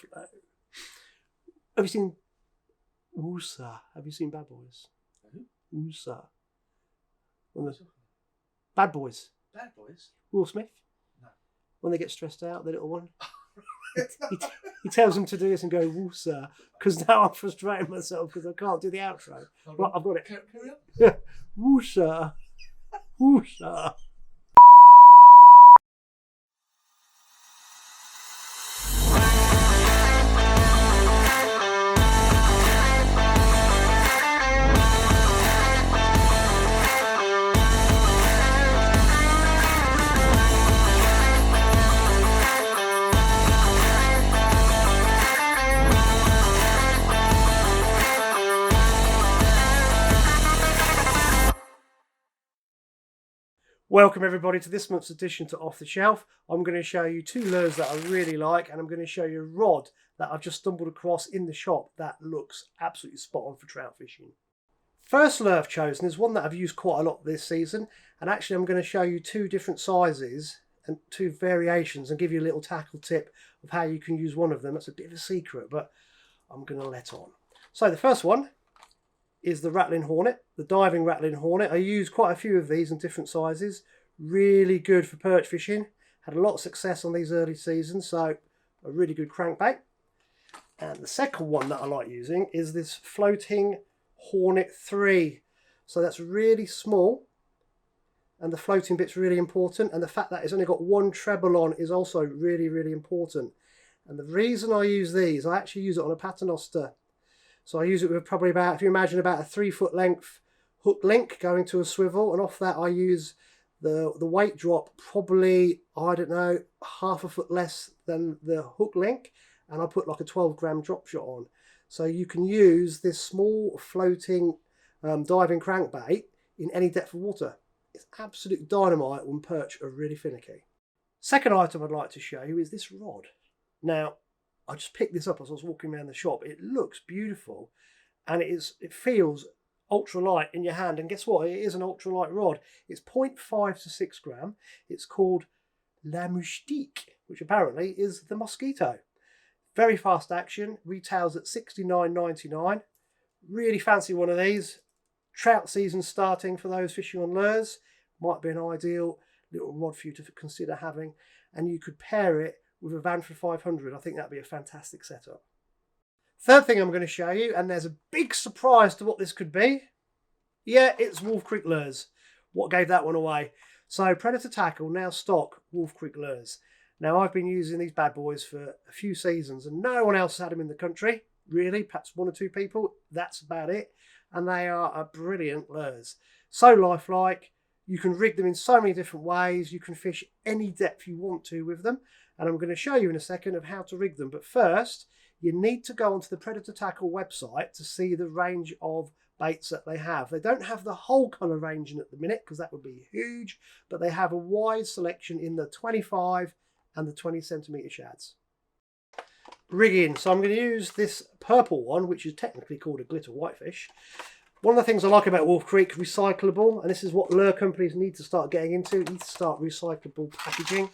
flow. Have you seen Woosa? Have you seen Bad Boys? Woosa. Bad Boys. Bad Boys? Will Smith? No. When they get stressed out, the little one. He tells them to do this and go, Woosa, because now I'm frustrating myself because I can't do the outro. Right, I've got it. Carry on. Woosa. Woosa. Welcome everybody to this month's edition to Off the Shelf. I'm going to show you two lures that I really like, and I'm going to show you a rod that I've just stumbled across in the shop that looks absolutely spot on for trout fishing. First lure I've chosen is one that I've used quite a lot this season, and actually I'm going to show you two different sizes and two variations and give you a little tackle tip of how you can use one of them. That's a bit of a secret, but I'm going to let on. So the first one is the Rattling Hornet, the diving Rattling Hornet. I use quite a few of these in different sizes. Really good for perch fishing. Had a lot of success on these early seasons, so a really good crankbait. And the second one that I like using is this Floating Hornet 3. So that's really small, and the floating bit's really important, and the fact that it's only got one treble on is also really, really important. And the reason I use these, I actually use it on a paternoster. So I use it with probably about, if you imagine about a 3 foot length hook link going to a swivel, and off that I use the weight drop probably, I don't know, half a foot less than the hook link, and I put like a 12-gram drop shot on. So you can use this small floating diving crankbait in any depth of water. It's absolute dynamite when perch are really finicky. Second item I'd like to show you is this rod. Now, I just picked this up as I was walking around the shop. It looks beautiful, and it feels ultra light in your hand. And guess what? It is an ultra light rod. It's 0.5 to 6 gram. It's called La Moustique, which apparently is the mosquito. Very fast action. Retails at $69.99. Really fancy one of these. Trout season starting for those fishing on lures. Might be an ideal little rod for you to consider having, and you could pair it with a Vanford 500. I think that'd be a fantastic setup. Third thing I'm going to show you, and there's a big surprise to what this could be. Yeah, it's Wolf Creek lures. What gave that one away? So Predator Tackle now stock Wolf Creek lures. Now I've been using these bad boys for a few seasons, and no one else had them in the country. Really, perhaps one or two people. That's about it. And they are a brilliant lures. So lifelike. You can rig them in so many different ways. You can fish any depth you want to with them. And I'm going to show you in a second of how to rig them. But first, you need to go onto the Predator Tackle website to see the range of baits that they have. They don't have the whole colour range in at the minute because that would be huge, but they have a wide selection in the 25 and the 20 centimetre shads. Rigging. So I'm going to use this purple one, which is technically called a glitter whitefish. One of the things I like about Wolf Creek, recyclable, and this is what lure companies need to start getting into. Need to start recyclable packaging,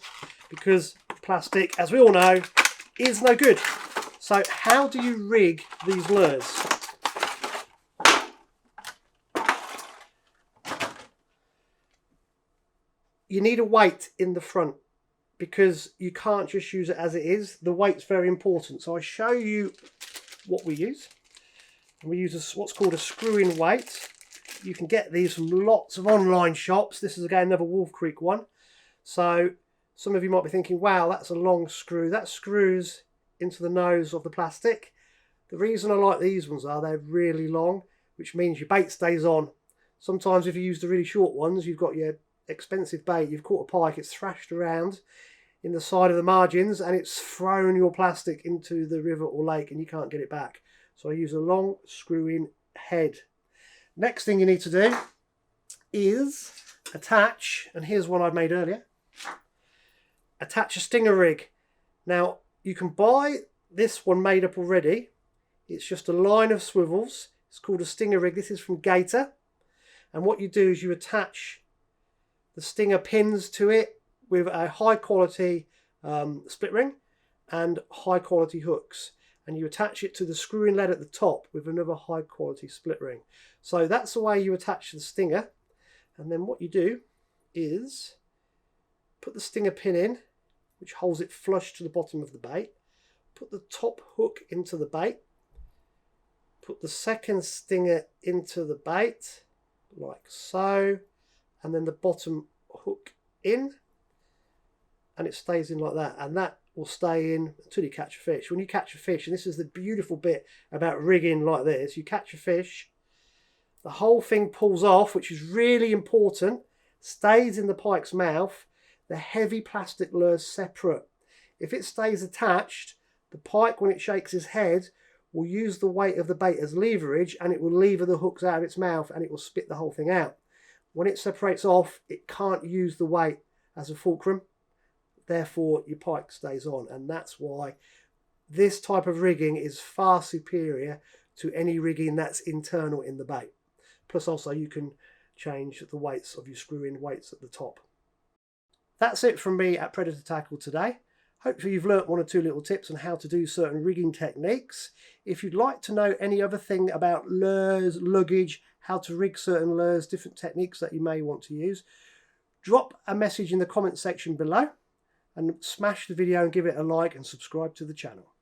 because plastic, as we all know, is no good. So how do you rig these lures? You need a weight in the front, because you can't just use it as it is. The weight's very important. So I show you what we use. And we use what's called a screw-in weight. You can get these from lots of online shops. This is again another Wolf Creek one. So some of you might be thinking, wow, that's a long screw. That screws into the nose of the plastic. The reason I like these ones are they're really long, which means your bait stays on. Sometimes if you use the really short ones, you've got your expensive bait, you've caught a pike, it's thrashed around in the side of the margins and it's thrown your plastic into the river or lake and you can't get it back. So I use a long screw-in head. Next thing you need to do is attach, and here's one I made earlier, attach a stinger rig. Now you can buy this one made up already. It's just a line of swivels. It's called a stinger rig. This is from Gator. And what you do is you attach the stinger pins to it with a high quality split ring, and high quality hooks, and you attach it to the screw inlet at the top with another high quality split ring. So that's the way you attach the stinger. And then what you do is put the stinger pin in, which holds it flush to the bottom of the bait. Put the top hook into the bait. Put the second stinger into the bait, like so, and then the bottom hook in, and it stays in like that, and that will stay in until you catch a fish. When you catch a fish, and this is the beautiful bit about rigging like this, you catch a fish, the whole thing pulls off, which is really important, stays in the pike's mouth, the heavy plastic lure's separate. If it stays attached, the pike, when it shakes his head, will use the weight of the bait as leverage, and it will lever the hooks out of its mouth, and it will spit the whole thing out. When it separates off, it can't use the weight as a fulcrum, therefore your pike stays on, and that's why this type of rigging is far superior to any rigging that's internal in the bait. Plus also you can change the weights of your screw-in weights at the top. That's it from me at Predator Tackle today. Hopefully you've learnt one or two little tips on how to do certain rigging techniques. If you'd like to know any other thing about lures, luggage, how to rig certain lures, different techniques that you may want to use, drop a message in the comment section below and smash the video and give it a like and subscribe to the channel.